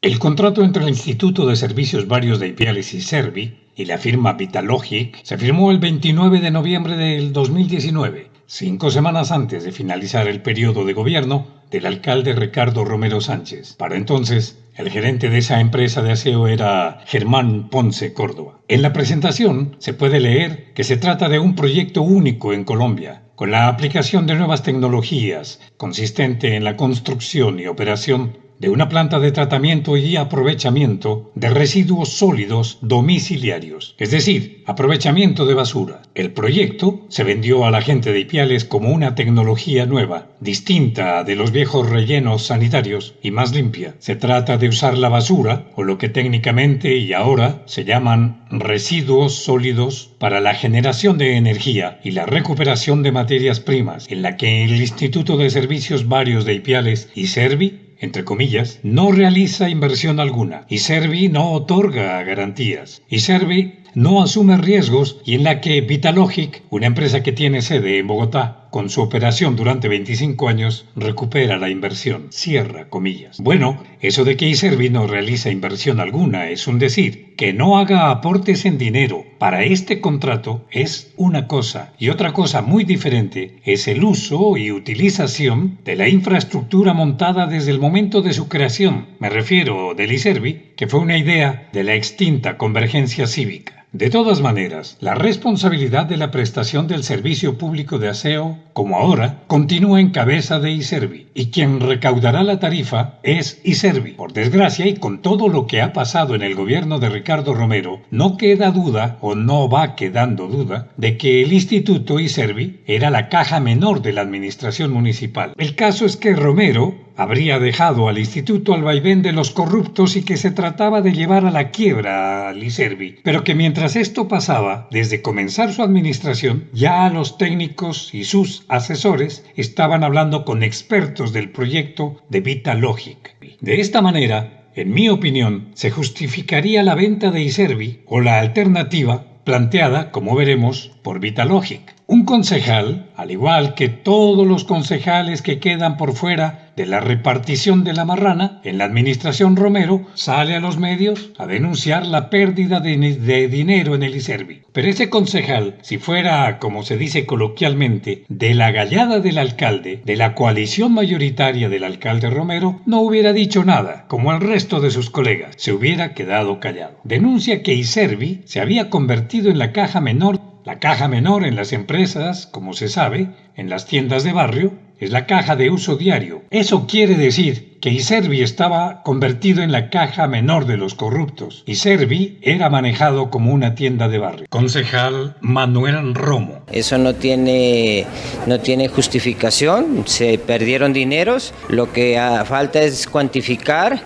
El contrato entre el Instituto de Servicios Varios de Ipiales y Servi y la firma Vitalogic se firmó el 29 de noviembre del 2019, 5 semanas antes de finalizar el periodo de gobierno del alcalde Ricardo Romero Sánchez. Para entonces, el gerente de esa empresa de aseo era Germán Ponce Córdoba. En la presentación se puede leer que se trata de un proyecto único en Colombia, con la aplicación de nuevas tecnologías, consistente en la construcción y operación de una planta de tratamiento y aprovechamiento de residuos sólidos domiciliarios, es decir, aprovechamiento de basura. El proyecto se vendió a la gente de Ipiales como una tecnología nueva, distinta de los viejos rellenos sanitarios y más limpia. Se trata de usar la basura, o lo que técnicamente y ahora se llaman residuos sólidos, para la generación de energía y la recuperación de materias primas, en la que el Instituto de Servicios Varios de Ipiales y Servi, entre comillas, no realiza inversión alguna, y Servi no otorga garantías, y Servi no asume riesgos, y en la que Vitalogic, una empresa que tiene sede en Bogotá, con su operación durante 25 años, recupera la inversión. Cierra comillas. Bueno, eso de que Iservi no realiza inversión alguna es un decir. Que no haga aportes en dinero para este contrato es una cosa, y otra cosa muy diferente es el uso y utilización de la infraestructura montada desde el momento de su creación. Me refiero del Iservi, que fue una idea de la extinta Convergencia Cívica. De todas maneras, la responsabilidad de la prestación del servicio público de aseo, como ahora, continúa en cabeza de Iservi, y quien recaudará la tarifa es Iservi. Por desgracia, y con todo lo que ha pasado en el gobierno de Ricardo Romero, no queda duda, o no va quedando duda, de que el Instituto Iservi era la caja menor de la administración municipal. El caso es que Romero habría dejado al instituto al vaivén de los corruptos y que se trataba de llevar a la quiebra al Iservi, pero que mientras esto pasaba, desde comenzar su administración, ya los técnicos y sus asesores estaban hablando con expertos del proyecto de Vitalogic. De esta manera, en mi opinión, se justificaría la venta de Iservi o la alternativa planteada, como veremos, por Vitalogic. Un concejal, al igual que todos los concejales que quedan por fuera de la repartición de la marrana, en la administración Romero, sale a los medios a denunciar la pérdida de dinero en el Iservi. Pero ese concejal, si fuera, como se dice coloquialmente, de la gallada del alcalde, de la coalición mayoritaria del alcalde Romero, no hubiera dicho nada, como el resto de sus colegas, se hubiera quedado callado. Denuncia que Iservi se había convertido en la caja menor. La caja menor en las empresas, como se sabe, en las tiendas de barrio, es la caja de uso diario. Eso quiere decir que Iservi estaba convertido en la caja menor de los corruptos. Iservi era manejado como una tienda de barrio. Concejal Manuel Romo. Eso no tiene justificación, se perdieron dineros, lo que falta es cuantificar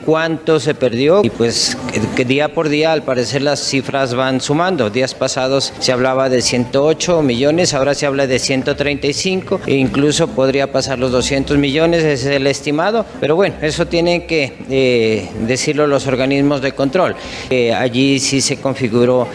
cuánto se perdió y pues que día por día al parecer las cifras van sumando. Días pasados se hablaba de 108 millones, ahora se habla de 135 e incluso podría pasar los 200 millones, ese es el estimado, pero bueno, eso tienen que decirlo los organismos de control. Allí sí se configuró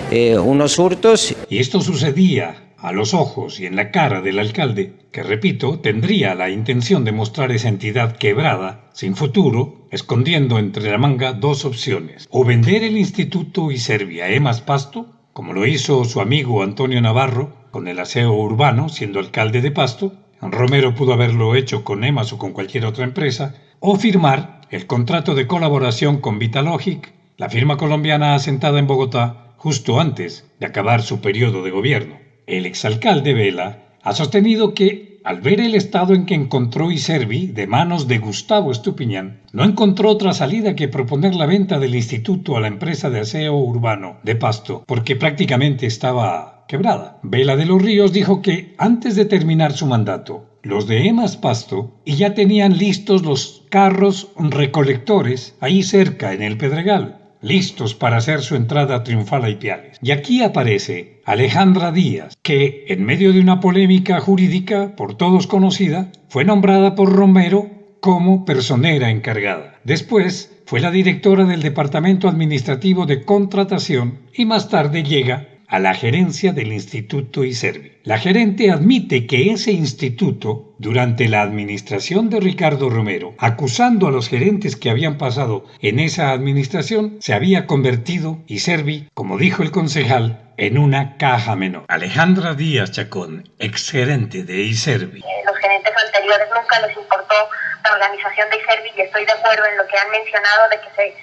unos hurtos. Y esto sucedía a los ojos y en la cara del alcalde, que repito, tendría la intención de mostrar esa entidad quebrada, sin futuro, escondiendo entre la manga dos opciones: o vender el instituto Iservi a Emas Pasto, como lo hizo su amigo Antonio Navarro con el aseo urbano, siendo alcalde de Pasto. Romero pudo haberlo hecho con Emas o con cualquier otra empresa, o firmar el contrato de colaboración con Vitalogic, la firma colombiana asentada en Bogotá, justo antes de acabar su periodo de gobierno. El exalcalde Vela ha sostenido que, al ver el estado en que encontró Iservi de manos de Gustavo Estupiñán, no encontró otra salida que proponer la venta del instituto a la empresa de aseo urbano de Pasto, porque prácticamente estaba quebrada. Vela de los Ríos dijo que, antes de terminar su mandato, los de Emas Pasto y ya tenían listos los carros recolectores ahí cerca en el Pedregal, listos para hacer su entrada triunfal a Ipiales. Y aquí aparece Alejandra Díaz, que, en medio de una polémica jurídica por todos conocida, fue nombrada por Romero como personera encargada. Después fue la directora del Departamento Administrativo de Contratación y más tarde llega a la gerencia del Instituto Iservi. La gerente admite que ese instituto, durante la administración de Ricardo Romero, acusando a los gerentes que habían pasado en esa administración, se había convertido, Iservi, como dijo el concejal, en una caja menor. Alejandra Díaz Chacón, exgerente de Iservi. Los gerentes anteriores nunca les importó la organización de Iservi y estoy de acuerdo en lo que han mencionado de que se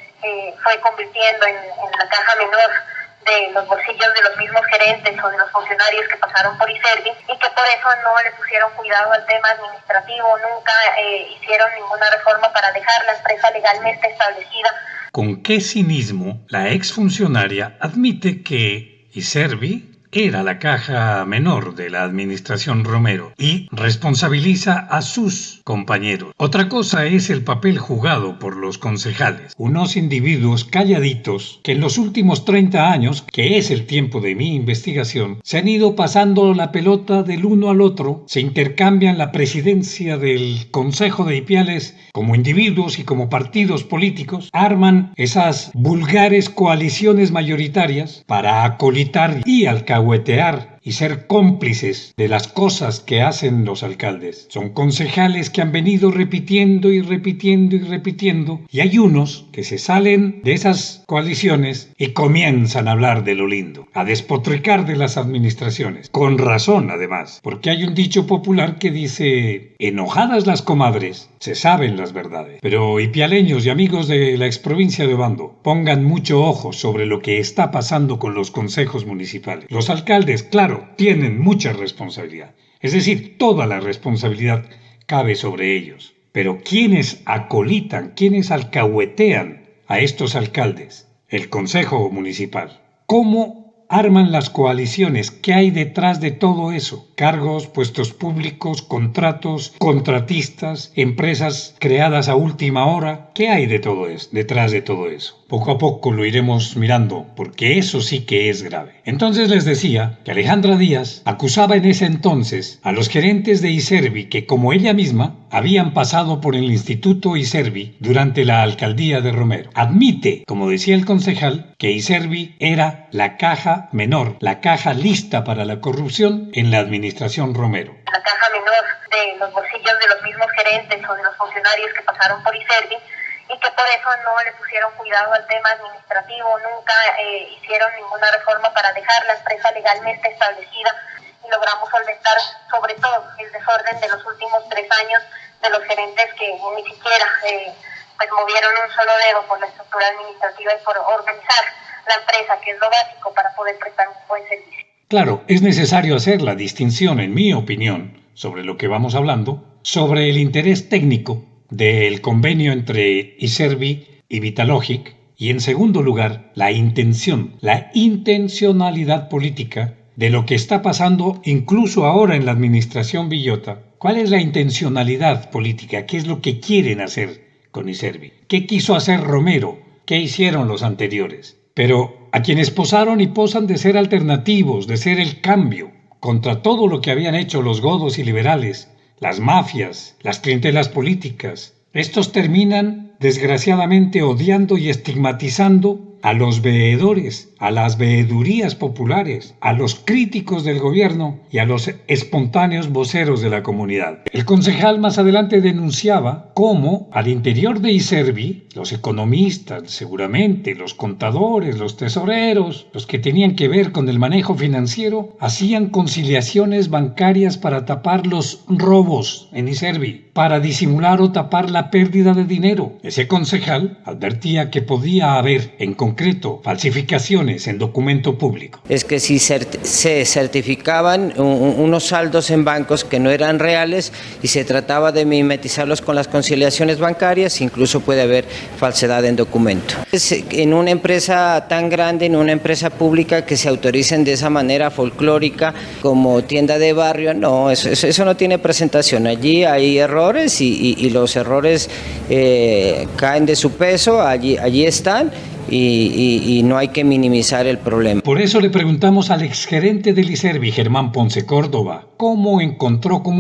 fue convirtiendo en la caja menor de los bolsillos de los mismos gerentes o de los funcionarios que pasaron por Iservi y que por eso no le pusieron cuidado al tema administrativo, nunca hicieron ninguna reforma para dejar la empresa legalmente establecida. Con qué cinismo la exfuncionaria admite que Iservi era la caja menor de la administración Romero y responsabiliza a sus compañeros. Otra cosa es el papel jugado por los concejales, unos individuos calladitos que en los últimos 30 años, que es el tiempo de mi investigación, se han ido pasando la pelota del uno al otro, se intercambian la presidencia del Consejo de Ipiales como individuos y como partidos políticos, arman esas vulgares coaliciones mayoritarias para acolitar y alcahuetear y ser cómplices de las cosas que hacen los alcaldes. Son concejales que han venido repitiendo y repitiendo y repitiendo, y hay unos que se salen de esas coaliciones y comienzan a hablar de lo lindo, a despotricar de las administraciones, con razón además, porque hay un dicho popular que dice: enojadas las comadres, se saben las verdades. Pero ipialeños y amigos de la exprovincia de Obando, pongan mucho ojo sobre lo que está pasando con los consejos municipales. Los alcaldes, claro, tienen mucha responsabilidad. Es decir, toda la responsabilidad cabe sobre ellos. Pero ¿quiénes acolitan, quiénes alcahuetean a estos alcaldes? El Consejo Municipal. ¿Cómo arman las coaliciones? ¿Qué hay detrás de todo eso? Cargos, puestos públicos, contratos, contratistas, empresas creadas a última hora. ¿Qué hay de todo eso, detrás de todo eso? Poco a poco lo iremos mirando, porque eso sí que es grave. Entonces les decía que Alejandra Díaz acusaba en ese entonces a los gerentes de Iservi que, como ella misma, habían pasado por el Instituto Iservi durante la alcaldía de Romero. Admite, como decía el concejal, que Iservi era la caja menor, la caja lista para la corrupción en la administración Romero. La caja menor de los bolsillos de los mismos gerentes o de los funcionarios que pasaron por Iservi y que por eso no le pusieron cuidado al tema administrativo, nunca hicieron ninguna reforma para dejar la empresa legalmente establecida y logramos solventar sobre todo el desorden de los últimos 3 años de los gerentes que ni siquiera pues movieron un solo dedo por la estructura administrativa y por organizar la empresa, que es lo básico para poder prestar un buen servicio. Claro, es necesario hacer la distinción, en mi opinión, sobre lo que vamos hablando, sobre el interés técnico del convenio entre Iservi y Vitalogic y, en segundo lugar, la intencionalidad política de lo que está pasando incluso ahora en la administración Villota. ¿Cuál es la intencionalidad política? ¿Qué es lo que quieren hacer con Iservi? ¿Qué quiso hacer Romero? ¿Qué hicieron los anteriores? Pero a quienes posaron y posan de ser alternativos, de ser el cambio, contra todo lo que habían hecho los godos y liberales, las mafias, las clientelas políticas, estos terminan, desgraciadamente, odiando y estigmatizando a los veedores, a las veedurías populares, a los críticos del gobierno y a los espontáneos voceros de la comunidad. El concejal más adelante denunciaba cómo al interior de Iservi, los economistas, seguramente, los contadores, los tesoreros, los que tenían que ver con el manejo financiero, hacían conciliaciones bancarias para tapar los robos en Iservi, para disimular o tapar la pérdida de dinero. Ese concejal advertía que podía haber, en concreto, falsificaciones en documento público. Es que si se certificaban unos saldos en bancos que no eran reales y se trataba de mimetizarlos con las conciliaciones bancarias, incluso puede haber falsedad en documento. En una empresa tan grande, en una empresa pública, que se autoricen de esa manera folclórica como tienda de barrio, no, eso no tiene presentación. Allí hay errores y los errores caen de su peso, allí están. Y no hay que minimizar el problema. Por eso le preguntamos al exgerente del Iservi, Germán Ponce Córdoba, cómo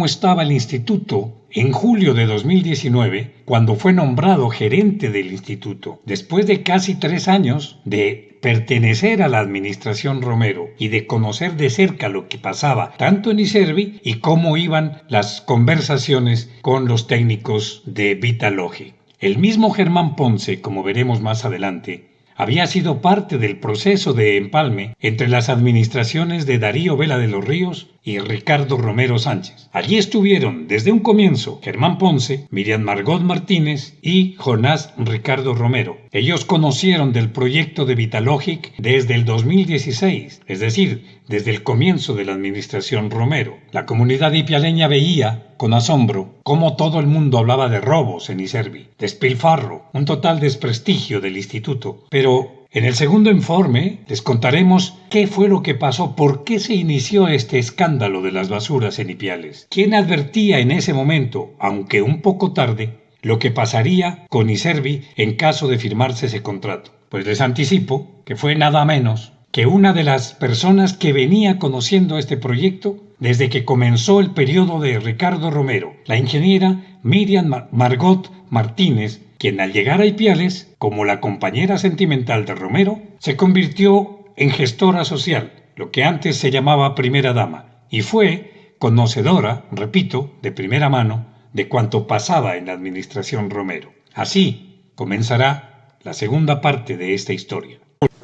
estaba el instituto en julio de 2019, cuando fue nombrado gerente del instituto, después de casi 3 años de pertenecer a la administración Romero y de conocer de cerca lo que pasaba tanto en Iservi y cómo iban las conversaciones con los técnicos de Vitalogic. El mismo Germán Ponce, como veremos más adelante, había sido parte del proceso de empalme entre las administraciones de Darío Vela de los Ríos y Ricardo Romero Sánchez. Allí estuvieron desde un comienzo Germán Ponce, Miriam Margot Martínez y Jonás Ricardo Romero. Ellos conocieron del proyecto de Vitalogic desde el 2016, es decir, desde el comienzo de la administración Romero. La comunidad ipialeña veía con asombro cómo todo el mundo hablaba de robos en Iservi, despilfarro, un total desprestigio del instituto. Pero en el segundo informe les contaremos qué fue lo que pasó, por qué se inició este escándalo de las basuras en Ipiales. ¿Quién advertía en ese momento, aunque un poco tarde, lo que pasaría con Iservi en caso de firmarse ese contrato? Pues les anticipo que fue nada menos que una de las personas que venía conociendo este proyecto desde que comenzó el periodo de Ricardo Romero, la ingeniera Miriam Margot Martínez, quien al llegar a Ipiales, como la compañera sentimental de Romero, se convirtió en gestora social, lo que antes se llamaba primera dama, y fue conocedora, repito, de primera mano, de cuanto pasaba en la administración Romero. Así comenzará la segunda parte de esta historia.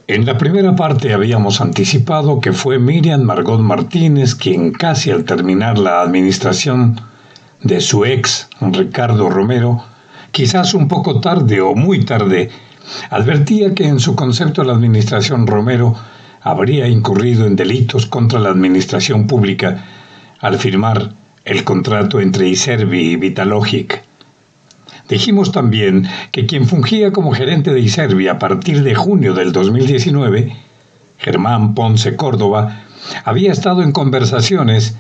En la primera parte habíamos anticipado que fue Miriam Margot Martínez quien casi al terminar la administración de su ex Ricardo Romero, quizás un poco tarde o muy tarde, advertía que en su concepto la administración Romero habría incurrido en delitos contra la administración pública al firmar el contrato entre Iservi y Vitalogic. Dijimos también que quien fungía como gerente de Iservi a partir de junio del 2019, Germán Ponce Córdoba, había estado en conversaciones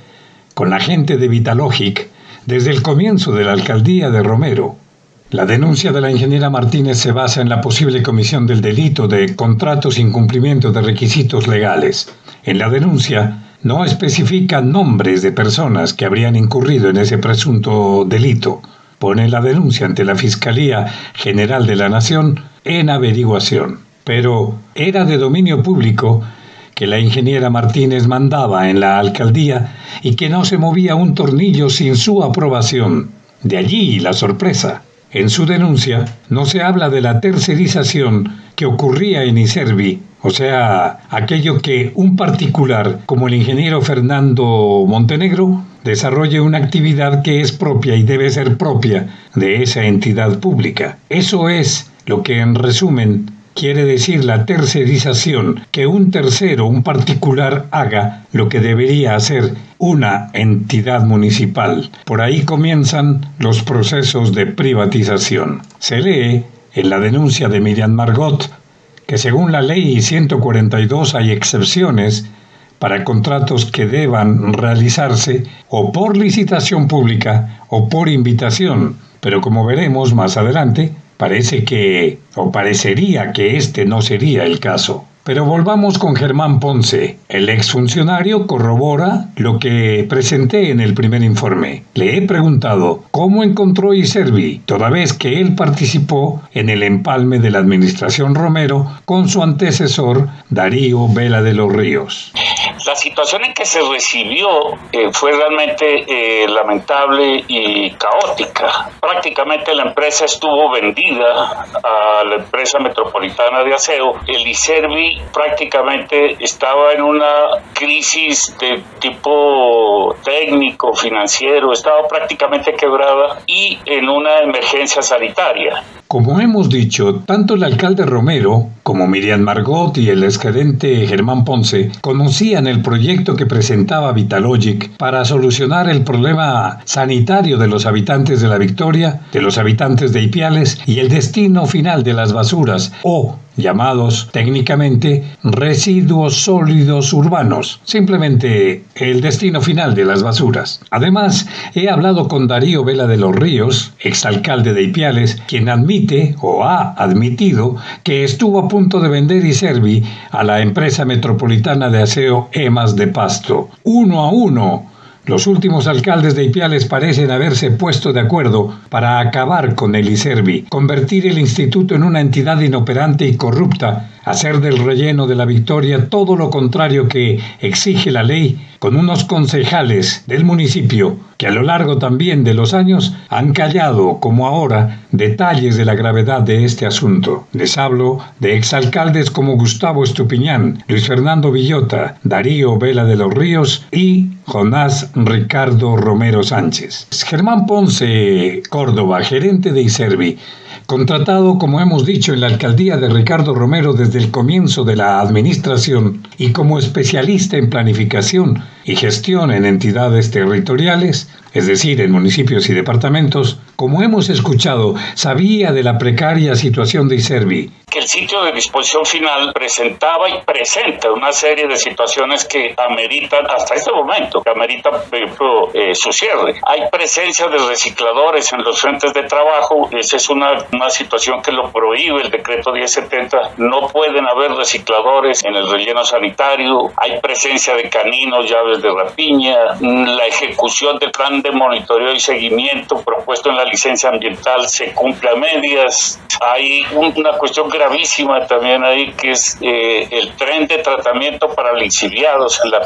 con la gente de Vitalogic desde el comienzo de la alcaldía de Romero. La denuncia de la ingeniera Martínez se basa en la posible comisión del delito de contratos sin cumplimiento de requisitos legales. En la denuncia no especifica nombres de personas que habrían incurrido en ese presunto delito. Pone la denuncia ante la Fiscalía General de la Nación en averiguación. Pero era de dominio público que la ingeniera Martínez mandaba en la alcaldía y que no se movía un tornillo sin su aprobación. De allí la sorpresa. En su denuncia no se habla de la tercerización que ocurría en Iservi, o sea, aquello que un particular como el ingeniero Fernando Montenegro desarrolle una actividad que es propia y debe ser propia de esa entidad pública. Eso es lo que en resumen quiere decir la tercerización, que un tercero, un particular, haga lo que debería hacer una entidad municipal. Por ahí comienzan los procesos de privatización. Se lee en la denuncia de Miriam Margot que según la ley 142 hay excepciones para contratos que deban realizarse o por licitación pública o por invitación, pero como veremos más adelante, parecería que este no sería el caso. Pero volvamos con Germán Ponce. El exfuncionario corrobora lo que presenté en el primer informe. Le he preguntado cómo encontró Iservi, toda vez que él participó en el empalme de la administración Romero con su antecesor Darío Vela de los Ríos. La situación en que se recibió fue realmente lamentable y caótica. Prácticamente la empresa estuvo vendida a la empresa metropolitana de aseo. El Iservi prácticamente estaba en una crisis de tipo técnico, financiero, estaba prácticamente quebrada y en una emergencia sanitaria. Como hemos dicho, tanto el alcalde Romero como Miriam Margot y el exgerente Germán Ponce conocían el proyecto que presentaba Vitalogic para solucionar el problema sanitario de los habitantes de La Victoria, de los habitantes de Ipiales y el destino final de las basuras, o llamados técnicamente residuos sólidos urbanos, simplemente el destino final de las basuras. Además, he hablado con Darío Vela de los Ríos, exalcalde de Ipiales, quien admite o ha admitido que estuvo a punto de vender Iservi a la empresa metropolitana de aseo EMAS de Pasto. 1-1 Los últimos alcaldes de Ipiales parecen haberse puesto de acuerdo para acabar con el ISERVI, convertir el instituto en una entidad inoperante y corrupta, hacer del relleno de la Victoria todo lo contrario que exige la ley, con unos concejales del municipio que a lo largo también de los años han callado, como ahora, detalles de la gravedad de este asunto. Les hablo de exalcaldes como Gustavo Estupiñán, Luis Fernando Villota, Darío Vela de los Ríos y Jonás Ricardo Romero Sánchez. Germán Ponce Córdoba, gerente de ISERVI, contratado, como hemos dicho, en la alcaldía de Ricardo Romero desde el comienzo de la administración y como especialista en planificación y gestión en entidades territoriales, es decir, en municipios y departamentos, como hemos escuchado, sabía de la precaria situación de ISERVI. Que el sitio de disposición final presentaba y presenta una serie de situaciones que ameritan, hasta este momento, que ameritan, por ejemplo, su cierre. Hay presencia de recicladores en los frentes de trabajo, esa es una situación que lo prohíbe el decreto 1070, no pueden haber recicladores en el relleno sanitario, hay presencia de caninos, llaves de rapiña, la ejecución del plan de monitoreo y seguimiento propuesto en la licencia ambiental se cumple a medias, hay una cuestión gravísima también ahí que es el tren de tratamiento para lixiviados en la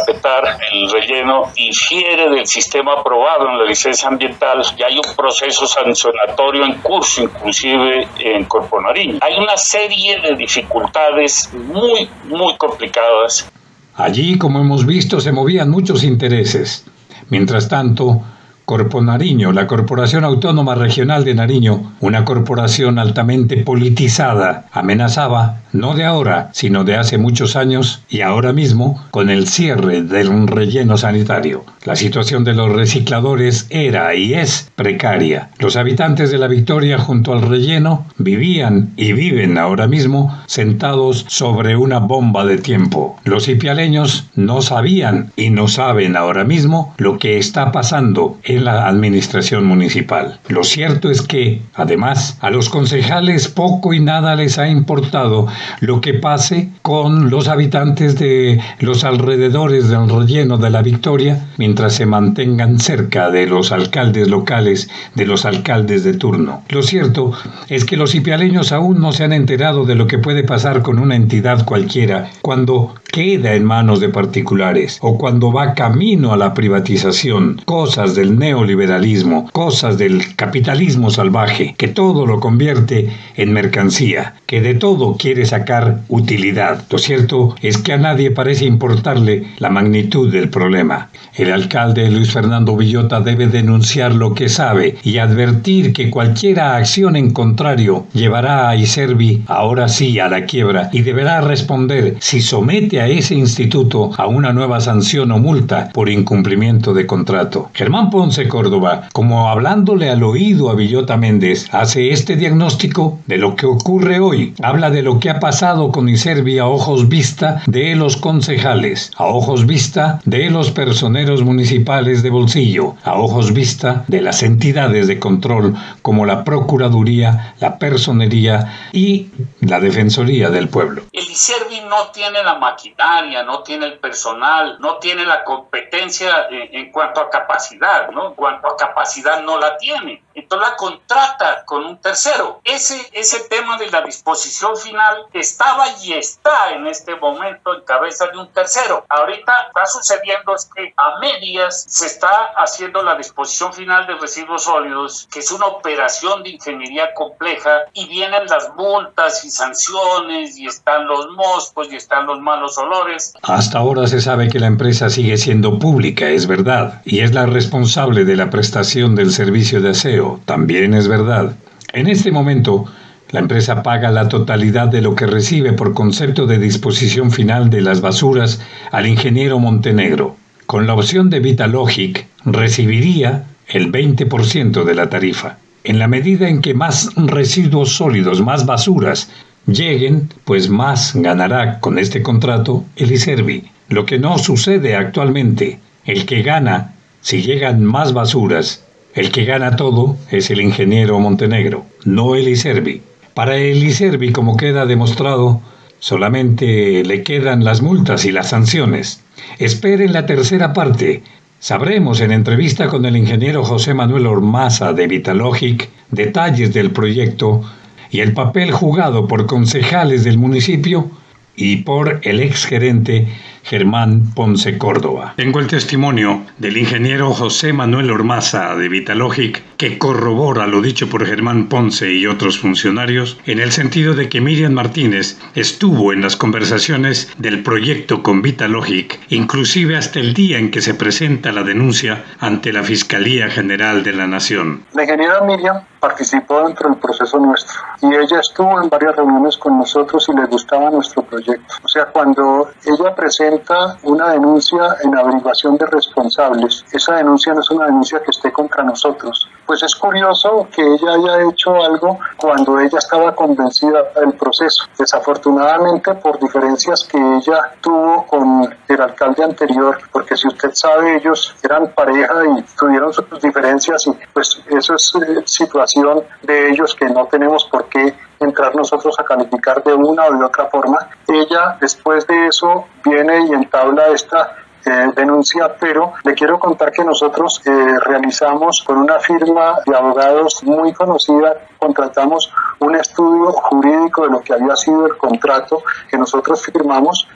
PETAR, en el relleno, difiere del sistema aprobado en la licencia ambiental y hay un proceso sancionatorio en curso, inclusive en Corpo Nariño. Hay una serie de dificultades muy, muy complicadas. Allí, como hemos visto, se movían muchos intereses. Mientras tanto, Corpo Nariño, la Corporación Autónoma Regional de Nariño, una corporación altamente politizada, amenazaba, no de ahora, sino de hace muchos años y ahora mismo, con el cierre del relleno sanitario. La situación de los recicladores era y es precaria. Los habitantes de La Victoria junto al relleno vivían y viven ahora mismo sentados sobre una bomba de tiempo. Los ipialeños no sabían y no saben ahora mismo lo que está pasando en la administración municipal. Lo cierto es que, además, a los concejales poco y nada les ha importado lo que pase con los habitantes de los alrededores del relleno de La Victoria, mientras se mantengan cerca de los alcaldes locales, de los alcaldes de turno. Lo cierto es que los ipialeños aún no se han enterado de lo que puede pasar con una entidad cualquiera cuando queda en manos de particulares o cuando va camino a la privatización, cosas del neoliberalismo, cosas del capitalismo salvaje, que todo lo convierte en mercancía, que de todo quiere sacar utilidad. Lo cierto es que a nadie parece importarle la magnitud del problema. El alcalde Luis Fernando Villota debe denunciar lo que sabe y advertir que cualquier acción en contrario llevará a ISERVI ahora sí a la quiebra y deberá responder si somete a ese instituto a una nueva sanción o multa por incumplimiento de contrato. Germán Ponce Córdoba, como hablándole al oído a Villota Méndez, hace este diagnóstico de lo que ocurre hoy. Habla de lo que ha pasado con ISERVI a ojos vista de los concejales, a ojos vista de los personeros municipales de bolsillo, a ojos vista de las entidades de control como la Procuraduría, la Personería y la Defensoría del Pueblo. El ISERVI no tiene la maquinaria, no tiene el personal, no tiene la competencia en cuanto a capacidad, ¿no? En cuanto a capacidad no la tiene. Entonces la contrata con un tercero. Ese tema de la disposición final estaba y está en este momento en cabeza de un tercero. Ahorita está sucediendo es que a medias se está haciendo la disposición final de residuos sólidos, que es una operación de ingeniería compleja, y vienen las multas y sanciones y están los moscos y están los malos olores. Hasta ahora se sabe que la empresa sigue siendo pública, es verdad, y es la responsable de la prestación del servicio de aseo, también es verdad. En este momento, la empresa paga la totalidad de lo que recibe por concepto de disposición final de las basuras al ingeniero Montenegro. Con la opción de Vitalogic, recibiría el 20% de la tarifa. En la medida en que más residuos sólidos, más basuras, lleguen, pues más ganará con este contrato el ISERVI. Lo que no sucede actualmente, el que gana, si llegan más basuras, el que gana todo es el ingeniero Montenegro, no el ISERVI. Para el ISERVI, como queda demostrado, solamente le quedan las multas y las sanciones. Esperen la tercera parte Sabremos en entrevista con el ingeniero José Manuel Ormaza de Vitalogic detalles del proyecto y el papel jugado por concejales del municipio y por el exgerente Germán Ponce Córdoba. Tengo el testimonio del ingeniero José Manuel Ormaza de Vitalogic que corrobora lo dicho por Germán Ponce y otros funcionarios en el sentido de que Miriam Martínez estuvo en las conversaciones del proyecto con Vitalogic, inclusive hasta el día en que se presenta la denuncia ante la Fiscalía General de la Nación. La ingeniera Miriam participó dentro del proceso nuestro y ella estuvo en varias reuniones con nosotros y le gustaba nuestro proyecto. O sea, cuando ella presenta una denuncia en averiguación de responsables, esa denuncia no es una denuncia que esté contra nosotros. Pues es curioso que ella haya hecho algo cuando ella estaba convencida del proceso. Desafortunadamente, por diferencias que ella tuvo con el alcalde anterior, porque si usted sabe, ellos eran pareja y tuvieron sus diferencias y pues eso es situación de ellos que no tenemos por qué entrar nosotros a calificar de una o de otra forma. Ella después de eso viene y entabla esta denuncia, pero le quiero contar que nosotros realizamos con una firma de abogados muy conocida, contratamos un estudio jurídico de lo que había sido el contrato que nosotros firmamos.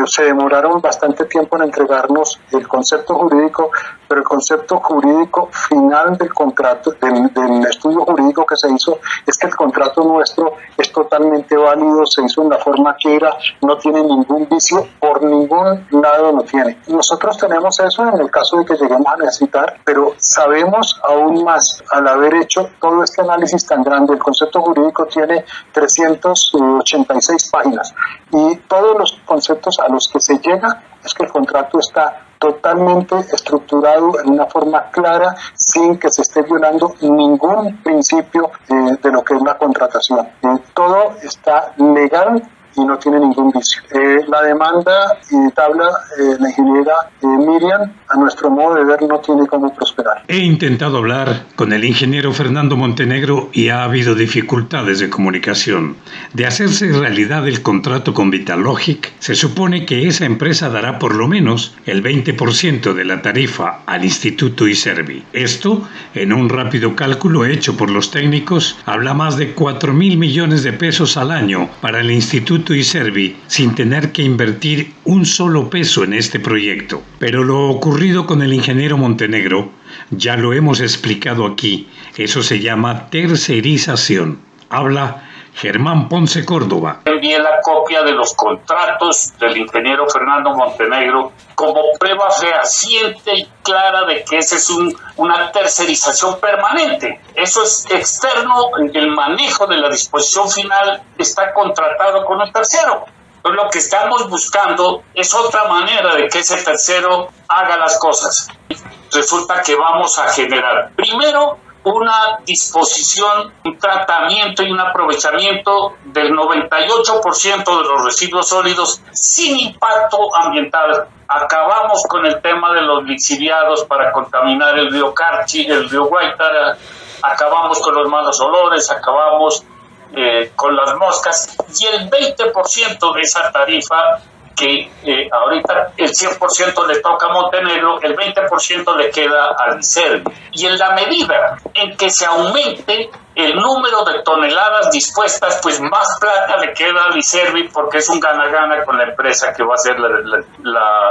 Se demoraron bastante tiempo en entregarnos el concepto jurídico, pero el concepto jurídico final del contrato, del estudio jurídico que se hizo, es que el contrato nuestro es totalmente válido, se hizo en la forma que era, no tiene ningún vicio, por ningún lado lo tiene. Nosotros tenemos eso en el caso de que lleguemos a necesitar, pero sabemos aún más al haber hecho todo este análisis tan grande. El concepto jurídico tiene 386 páginas y todos los conceptos a los que se llega es que el contrato está totalmente estructurado en una forma clara, sin que se esté violando ningún principio de lo que es la contratación. Todo está legal y no tiene ningún vicio. La demanda y tabla la ingeniera Miriam, a nuestro modo de ver, no tiene cómo prosperar. He intentado hablar con el ingeniero Fernando Montenegro y ha habido dificultades de comunicación. De hacerse realidad el contrato con Vitalogic, se supone que esa empresa dará por lo menos el 20% de la tarifa al Instituto Iservi. Esto, en un rápido cálculo hecho por los técnicos, habla más de 4.000 millones de pesos al año para el Instituto Iservi sin tener que invertir un solo peso en este proyecto. Pero lo ocurrido con el ingeniero Montenegro ya lo hemos explicado aquí. Eso se llama tercerización. Habla Germán Ponce Córdoba. Envié la copia de los contratos del ingeniero Fernando Montenegro como prueba fehaciente y clara de que esa es una tercerización permanente. Eso es externo, el manejo de la disposición final está contratado con el tercero. Entonces, lo que estamos buscando es otra manera de que ese tercero haga las cosas. Resulta que vamos a generar, primero, una disposición, un tratamiento y un aprovechamiento del 98% de los residuos sólidos sin impacto ambiental. Acabamos con el tema de los lixiviados para contaminar el río Carchi, el río Guaitara, acabamos con los malos olores, acabamos con las moscas, y el 20% de esa tarifa que ahorita el 100% le toca a Montenegro, el 20% le queda al Iservi. Y en la medida en que se aumente el número de toneladas dispuestas, pues más plata le queda al Iservi, porque es un gana-gana con la empresa que va a hacer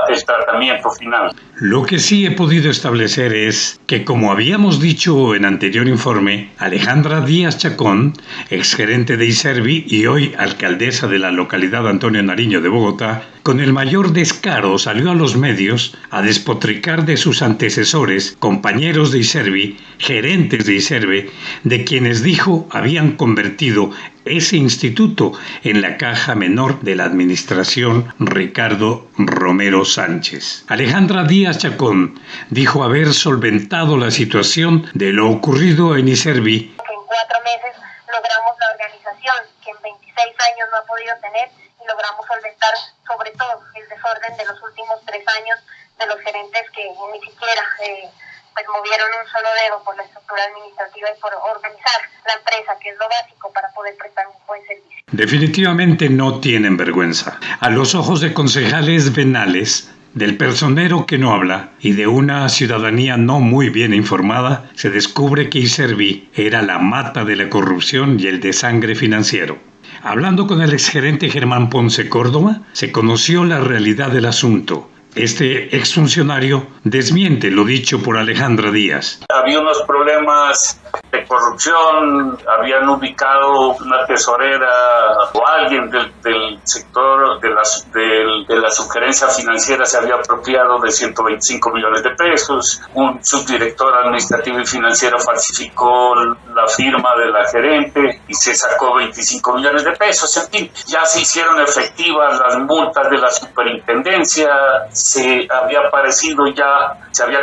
el tratamiento final. Lo que sí he podido establecer es que, como habíamos dicho en anterior informe, Alejandra Díaz Chacón, exgerente de Iservi y hoy alcaldesa de la localidad Antonio Nariño de Bogotá, con el mayor descaro salió a los medios a despotricar de sus antecesores, compañeros de Iservi, gerentes de Iservi, de quienes dijo habían convertido ese instituto en la caja menor de la administración Ricardo Romero Sánchez. Alejandra Díaz Chacón dijo haber solventado la situación de lo ocurrido en Iservi. En 4 meses logramos la organización que en 26 años no ha podido tener, y logramos solventar sobre todo el desorden de los últimos 3 años de los gerentes que ni siquiera pues movieron un solo dedo por la estructura administrativa y por organizar la empresa, que es lo básico para poder prestar un buen servicio. Definitivamente no tienen vergüenza. A los ojos de concejales venales Del personero que no habla y de una ciudadanía no muy bien informada, se descubre que Iservi era la mata de la corrupción y el desangre financiero. Hablando con el exgerente Germán Ponce Córdoba, se conoció la realidad del asunto. Este exfuncionario desmiente lo dicho por Alejandra Díaz. Había unos problemas de corrupción, habían ubicado una tesorera o alguien del sector de la sugerencia financiera se había apropiado de 125 millones de pesos, un subdirector administrativo y financiero falsificó la firma de la gerente y se sacó 25 millones de pesos, en fin, ya se hicieron efectivas las multas de la superintendencia, se había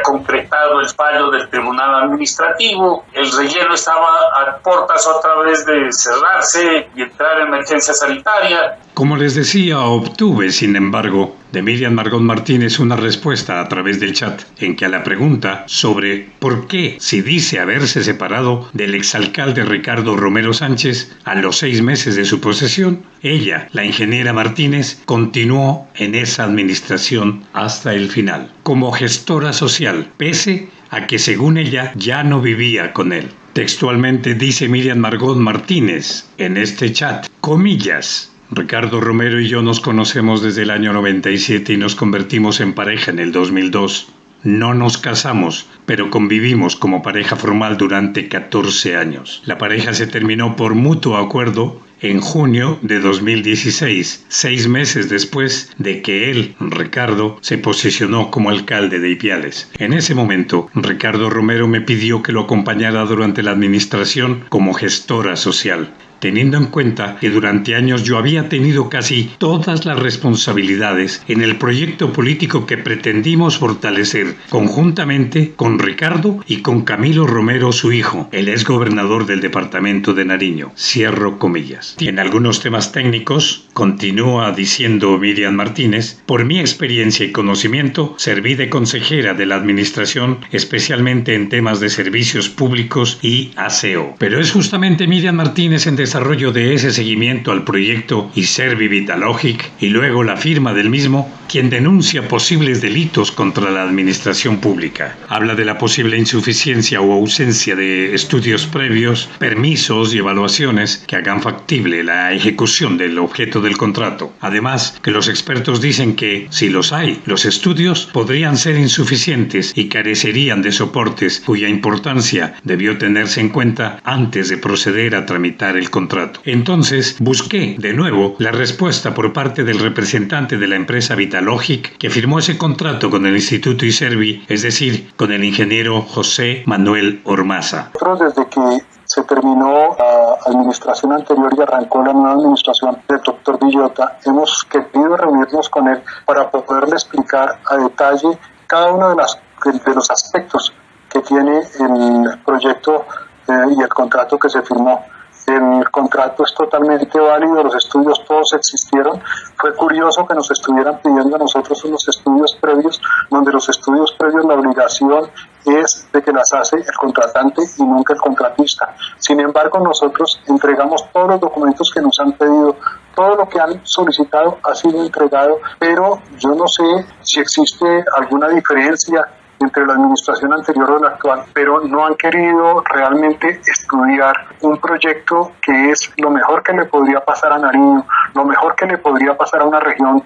concretado el fallo del tribunal administrativo, el relleno estaba a puertas otra vez de cerrarse y entrar en emergencia sanitaria. Como les decía, obtuve, sin embargo, de Miriam Margot Martínez una respuesta a través del chat, en que a la pregunta sobre por qué si dice haberse separado del exalcalde Ricardo Romero Sánchez a los 6 meses de su posesión, ella, la ingeniera Martínez, continuó en esa administración hasta el final, como gestora social, pese a que según ella ya no vivía con él. Textualmente dice Miriam Margot Martínez en este chat, comillas, Ricardo Romero y yo nos conocemos desde el año 97 y nos convertimos en pareja en el 2002. No nos casamos, pero convivimos como pareja formal durante 14 años. La pareja se terminó por mutuo acuerdo en junio de 2016, 6 meses después de que él, Ricardo, se posicionó como alcalde de Ipiales. En ese momento, Ricardo Romero me pidió que lo acompañara durante la administración como gestora social, teniendo en cuenta que durante años yo había tenido casi todas las responsabilidades en el proyecto político que pretendimos fortalecer conjuntamente con Ricardo y con Camilo Romero, su hijo, el exgobernador del departamento de Nariño. Cierro comillas. En algunos temas técnicos, continúa diciendo Miriam Martínez, por mi experiencia y conocimiento, serví de consejera de la administración, especialmente en temas de servicios públicos y aseo. Pero es justamente Miriam Martínez en desarrollo de ese seguimiento al proyecto Iservi Vitalogic y luego la firma del mismo, quien denuncia posibles delitos contra la administración pública. Habla de la posible insuficiencia o ausencia de estudios previos, permisos y evaluaciones que hagan factible la ejecución del objeto del contrato. Además, que los expertos dicen que, si los hay, los estudios podrían ser insuficientes y carecerían de soportes cuya importancia debió tenerse en cuenta antes de proceder a tramitar el contrato. Entonces, busqué de nuevo la respuesta por parte del representante de la empresa Vitalogic que firmó ese contrato con el Instituto Iservi, es decir, con el ingeniero José Manuel Ormaza. Desde que se terminó la administración anterior y arrancó la nueva administración del doctor Villota, hemos querido reunirnos con él para poderle explicar a detalle cada uno de los aspectos que tiene el proyecto y el contrato que se firmó. El contrato es totalmente válido, los estudios todos existieron. Fue curioso que nos estuvieran pidiendo a nosotros unos estudios previos, donde los estudios previos la obligación es de que las hace el contratante y nunca el contratista. Sin embargo, nosotros entregamos todos los documentos que nos han pedido, todo lo que han solicitado ha sido entregado, pero yo no sé si existe alguna diferencia entre la administración anterior o la actual, pero no han querido realmente estudiar un proyecto que es lo mejor que le podría pasar a Nariño, lo mejor que le podría pasar a una región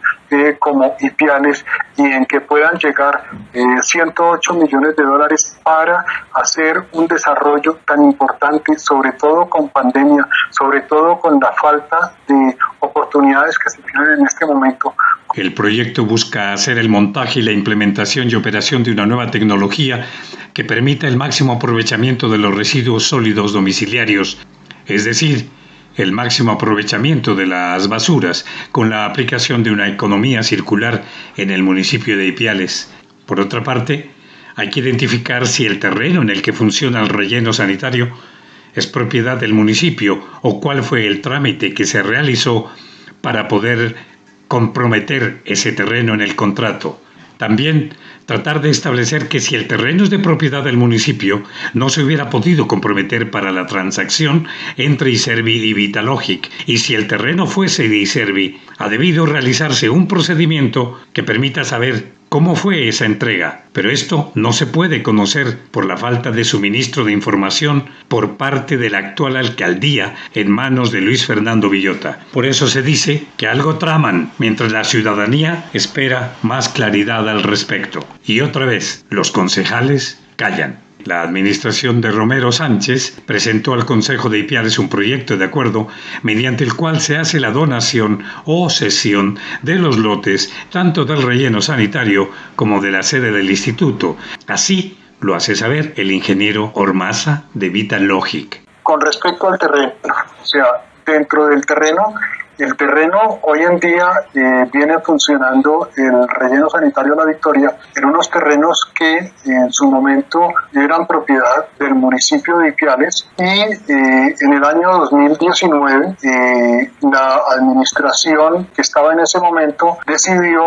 como Ipiales, y en que puedan llegar 108 millones de dólares para hacer un desarrollo tan importante, sobre todo con pandemia, sobre todo con la falta de oportunidades que se tienen en este momento. El proyecto busca hacer el montaje y la implementación y operación de una nueva tecnología que permita el máximo aprovechamiento de los residuos sólidos domiciliarios, es decir, el máximo aprovechamiento de las basuras con la aplicación de una economía circular en el municipio de Ipiales. Por otra parte, hay que identificar si el terreno en el que funciona el relleno sanitario es propiedad del municipio o cuál fue el trámite que se realizó para poder comprometer ese terreno en el contrato. También tratar de establecer que si el terreno es de propiedad del municipio, no se hubiera podido comprometer para la transacción entre Iservi y Vitalogic, y si el terreno fuese de Iservi, ha debido realizarse un procedimiento que permita saber cómo fue esa entrega, pero esto no se puede conocer por la falta de suministro de información por parte de la actual alcaldía en manos de Luis Fernando Villota. Por eso se dice que algo traman, mientras la ciudadanía espera más claridad al respecto. Y otra vez, los concejales callan. La administración de Romero Sánchez presentó al Consejo de Ipiales un proyecto de acuerdo mediante el cual se hace la donación o cesión de los lotes tanto del relleno sanitario como de la sede del instituto. Así lo hace saber el ingeniero Ormaza de Vitalogic. Con respecto al terreno, o sea, dentro del terreno, el terreno hoy en día viene funcionando el relleno sanitario La Victoria en unos terrenos que en su momento eran propiedad del municipio de Ipiales y en el año 2019 la administración que estaba en ese momento decidió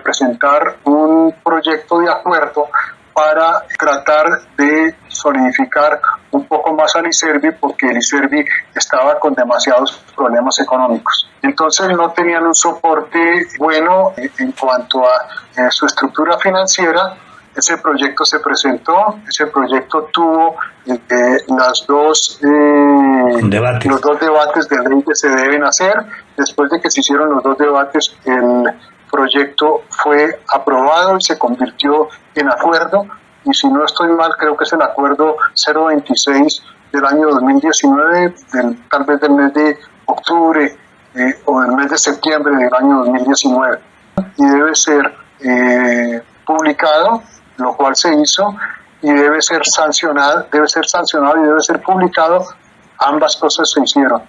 presentar un proyecto de acuerdo para tratar de solidificar un poco más al ISERVI porque el ISERVI estaba con demasiados problemas económicos. Entonces no tenían un soporte bueno en cuanto a su estructura financiera. Ese proyecto se presentó, ese proyecto tuvo los dos debates de ley que se deben hacer. Después de que se hicieron los dos debates, el proyecto fue aprobado y se convirtió en acuerdo, y si no estoy mal creo que es el acuerdo 026 del año 2019, tal vez del mes de octubre o del mes de septiembre del año 2019, y debe ser publicado, lo cual se hizo, y debe ser sancionado y debe ser publicado. Ambas cosas se hicieron.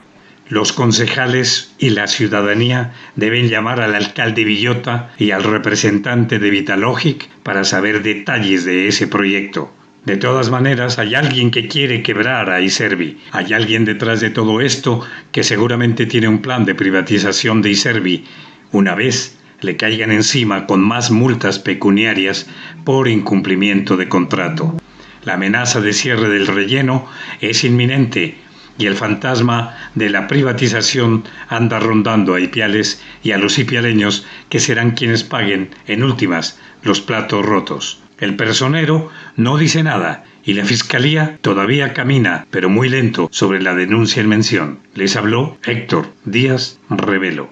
Los concejales y la ciudadanía deben llamar al alcalde Villota y al representante de Vitalogic para saber detalles de ese proyecto. De todas maneras, hay alguien que quiere quebrar a ISERVI. Hay alguien detrás de todo esto que seguramente tiene un plan de privatización de ISERVI una vez le caigan encima con más multas pecuniarias por incumplimiento de contrato. La amenaza de cierre del relleno es inminente y el fantasma de la privatización anda rondando a Ipiales y a los ipialeños, que serán quienes paguen, en últimas, los platos rotos. El personero no dice nada y la fiscalía todavía camina, pero muy lento, sobre la denuncia en mención. Les habló Héctor Díaz Revelo.